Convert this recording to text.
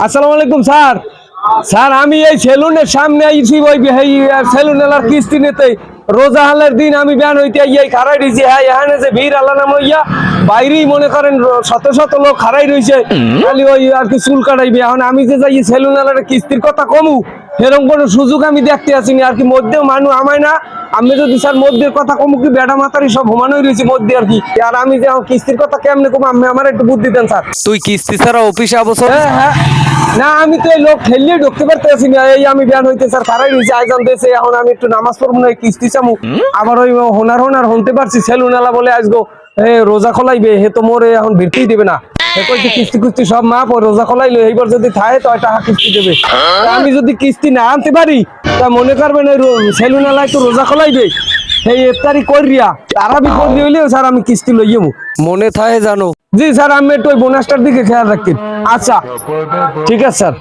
আসসালামু আলাইকুম sir. Sir আমি এই সেলুনের সামনে আইছি, ওই সেলুনেলার কিস্তি নিতে। রোজা হালের দিন আমি ব্যান হইতে এই খারাই রয়েছি। হ্যাঁ, এখানে যে ভিড় আল্লাহ নাম হইয়া বাইরেই মনে করেন শত শত লোক খারাই রয়েছে, খালি ওই আর কি চুল কাটাইবে। এখন আমি যে যাই সেলুনেলার কিস্তির কথা কমু, এরকম কোনো সুযোগ আমি দেখতে আসিনি আর কি। মধ্যেও মানুষ আমায় না, আমি যদি স্যার মধ্যের কথা কমু কি বেটা মাতারি সব ঘুমানোই রয়েছে মধ্যে আর কি। আর আমি যে কিস্তির কথা কেমনে কম, আমি আমার একটু বুদ্ধি দেন স্যার। তুই কিস্তি ছাড়া অফিসে আবছ? হ্যাঁ হ্যাঁ, না আমি তো এই লোক ঠেলিয়ে ঢুকতে পারতেছি না। এই আমি ব্যান হইতে স্যার খারাই রয়েছে, আয়োজন দিয়েছে। এখন আমি একটু নামাজ পড়বো না, কিস্তি চামু। আবার ওই হোনার হনতে পারছি সেলুনালা বলে আসবো রোজা খোলাইবে, হে তো মোরে এখন ভিড়তেই দেবে না। কিস্তি কুস্তি সব মাপ, রোজা খোলাইলো, এইবার যদি থাকে তো টাকা কিস্তি দেবে। আমি যদি কিস্তি না আনতে পারি তা মনে করবেন ওই সেলুনালা একটু রোজা খোলাইবে, এই ইফতারি করিয়া তারা বিপদ হইলেও স্যার আমি কিস্তি লইয়ামু। মনে থাকে জানো? জি স্যার, আমি একটু ওই বোনাসটার দিকে খেয়াল রাখি। আচ্ছা ঠিক আছে স্যার।